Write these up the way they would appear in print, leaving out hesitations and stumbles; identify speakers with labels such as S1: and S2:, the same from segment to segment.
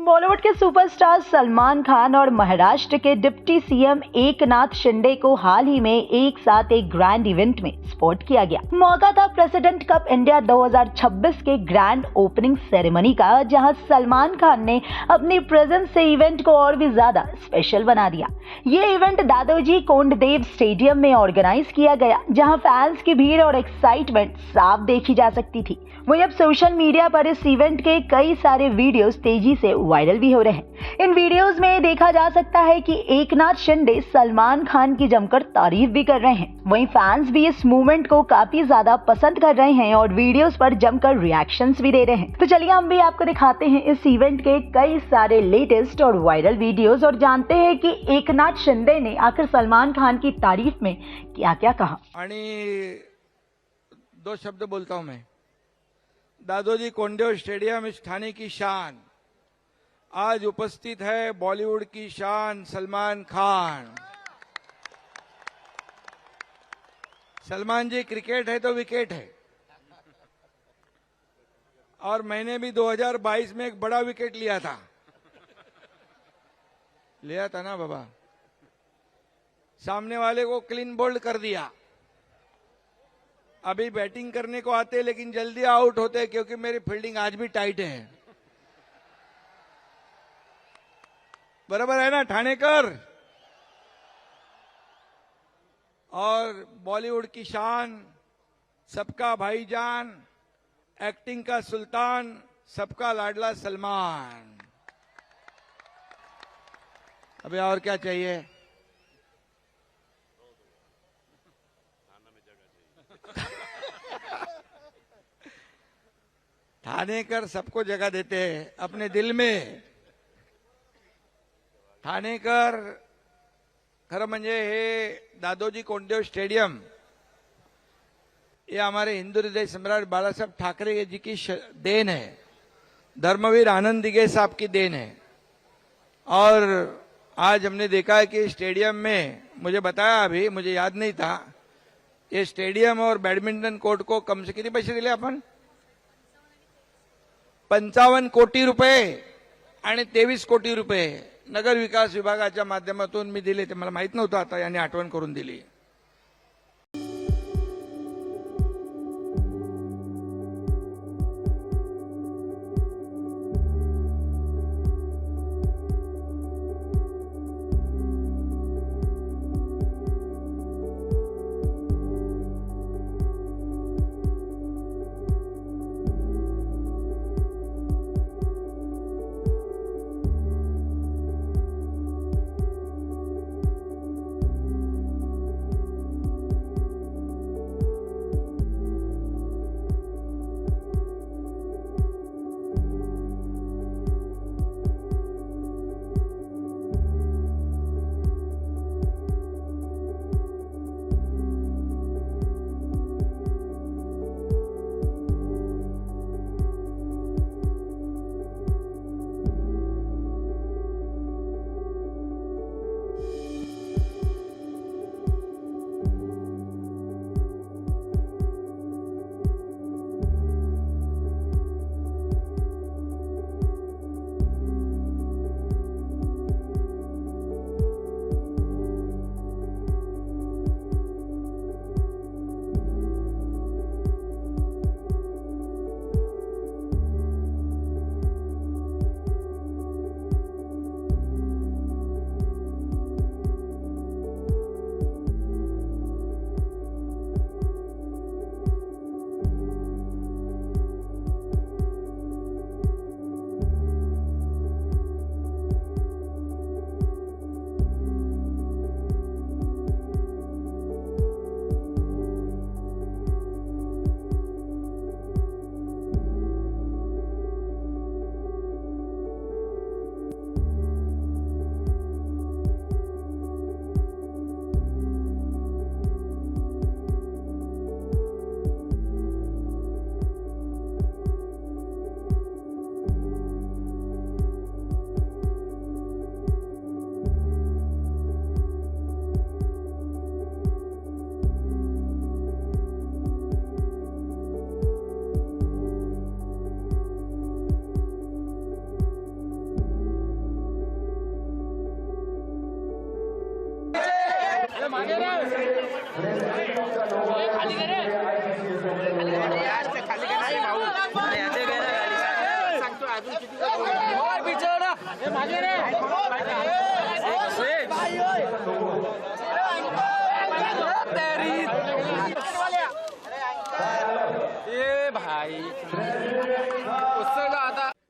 S1: Bollywood के superstar Salman Khan और महाराष्ट्र के deputy CM Eknath Shinde को हाल ही में एक साथ एक ग्रैंड इवेंट में स्पॉट किया गया। मौका था प्रेसिडेंट कप इंडिया 2026 के ग्रैंड ओपनिंग सेरेमनी का, जहां सलमान खान ने अपनी प्रेजेंस से इवेंट को और भी ज्यादा स्पेशल बना दिया। ये इवेंट दादोजी कोंडदेव स्टेडियम में ऑर्गेनाइज किया गया, जहां फैंस की भीड़ और एक्साइटमेंट साफ देखी जा सकती थी। वहीं अब सोशल मीडिया पर इस इवेंट के कई सारे वीडियोस तेजी से वायरल भी हो रहे हैं। इन वीडियोस में देखा जा सकता है कि एकनाथ शिंदे सलमान खान की जमकर तारीफ भी कर रहे हैं। वहीं फैंस भी इस मूवमेंट को काफी ज्यादा पसंद कर रहे हैं और वीडियोस पर जमकर रिएक्शंस भी दे रहे हैं। तो चलिए हम भी आपको दिखाते हैं इस इवेंट के कई सारे लेटेस्ट और वायरल वीडियोस और जानते हैं कि एकनाथ शिंदे ने आखिर सलमान खान की तारीफ में क्या क्या कहा।
S2: आणि दो शब्द बोलता हूं मैं। दादोजी कोंडदेव स्टेडियम इस ठाणे की शान। आज उपस्थित है बॉलीवुड की शान सलमान खान। सलमान जी, क्रिकेट है तो विकेट है, और मैंने भी 2022 में एक बड़ा विकेट लिया था ना बाबा। सामने वाले को क्लीन बोल्ड कर दिया। अभी बैटिंग करने को आते लेकिन जल्दी आउट होते क्योंकि मेरी फील्डिंग आज भी टाइट है। बराबर है ना ठाणेकर? और बॉलीवुड की शान, सबका भाईजान, एक्टिंग का सुल्तान, सबका लाडला सलमान। अबे और क्या चाहिए? ठाणेकर सबको जगह देते हैं अपने दिल में। ठाणेकर खरं म्हणजे हे दादोजी कोंडदेव स्टेडियम ये हमारे हिंदू हृदय सम्राट बाला साहब ठाकरे जी की देन है, धर्मवीर आनंद दिघे साहब की देन है। और आज हमने देखा है कि स्टेडियम में, मुझे बताया अभी, मुझे याद नहीं था, ये स्टेडियम और बैडमिंटन कोर्ट को कम से किती पैसे दिले आपण? 55 कोटी रुपये आणि 23 कोटी रुपये नगर विकास विभागाच्या माध्यमातून मी दिले। ते मला माहित नव्हतं, आता यांनी आठवण करून दिली।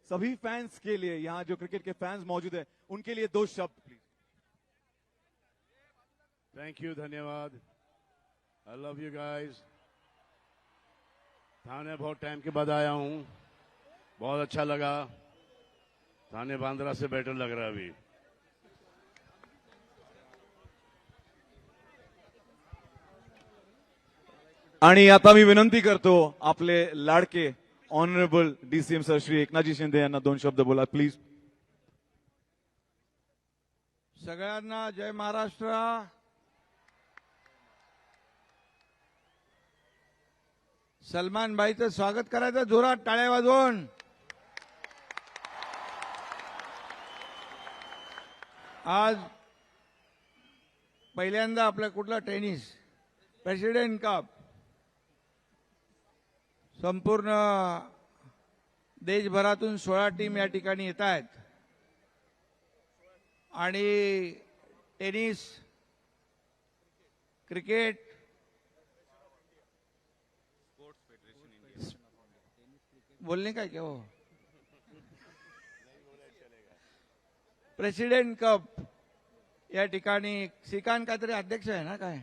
S3: सभी फैंस के लिए, यहाँ जो क्रिकेट के फैंस मौजूद है उनके लिए 2 शब्द प्लीज।
S4: थैंक यू, धन्यवाद। I love you guys. थाने बहुत टाइम के बाद आया हूं, बहुत अच्छा लगा। थाने बांद्रा से बेटर लग रहा है अभी।
S3: आणि आता मी विनंती करतो आपले लाडके ऑनरेबल डीसीएम सर श्री एकनाथजी शिंदे यांना 2 शब्द बोला प्लीज।
S2: सगळ्यांना जय महाराष्ट्र। सलमान भाईचं स्वागत करायचं जोरात टाळ्या वाजवून। आज पहिल्यांदा आपलं कुठलं टेनिस प्रेसिडेंट कप संपूर्ण देशभरातून 16 टीम या ठिकाणी येत आहेत आणि टेनिस, क्रिकेट, बोलने का क्या हो, प्रेसिडेंट कप या ठिकाणी श्रीकांत काहीतरी अध्यक्ष आहे ना काय,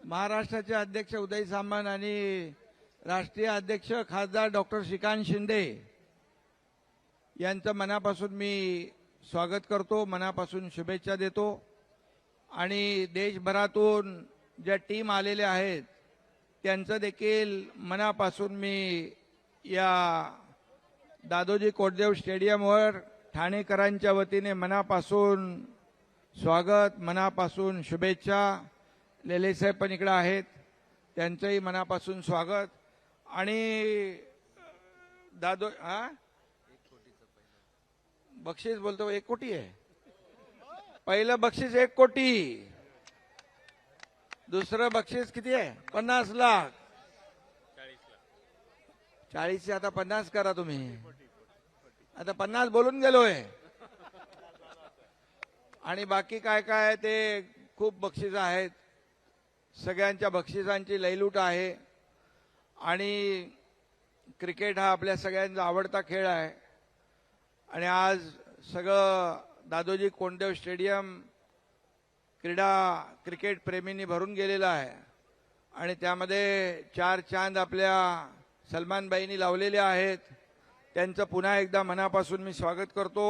S2: महाराष्ट्राचे अध्यक्ष उदय सामंत आणि राष्ट्रीय अध्यक्ष खासदार डॉक्टर श्रीकांत शिंदे यांचं मनापासून मी स्वागत करतो, मनापासून शुभेच्छा देतो। आणि देशभरातून ज्या टीम आलेल्या आहेत त्यांचं देखील मनापासून मी या दादोजी कोंडदेव स्टेडियमवर ठाणेकरांच्या वतीने मनापासून स्वागत, मनापासून शुभेच्छा। लेले साहेब पण इकडे आहेत, त्यांचंही मनापासून स्वागत। आणि दादो बक्षीस बोलतो 1 कोटी आहे, पहिलं बक्षीस 1 कोटी, दुसरं बक्षीस किती आहे 50 लाख, 40 आता 50 करा तुम्ही, आता 50 बोलून गेलोय। आणि बाकी काय काय आहे ते खूप बक्षीस आहेत, सगळ्यांच्या बक्षिसांची लयलूट आहे। आणि क्रिकेट हा आपल्या सगळ्यांचा आवडता खेळ आहे आणि आज सगळं दादोजी कोंडदेव स्टेडियम क्रिकेट प्रेमींनी भरून गेलेलं आहे आणि त्यामध्ये 4 चांद आपल्या सलमान भाईंनी लावलेले आहेत। त्यांचं पुन्हा एकदा मनापासून मी स्वागत करतो।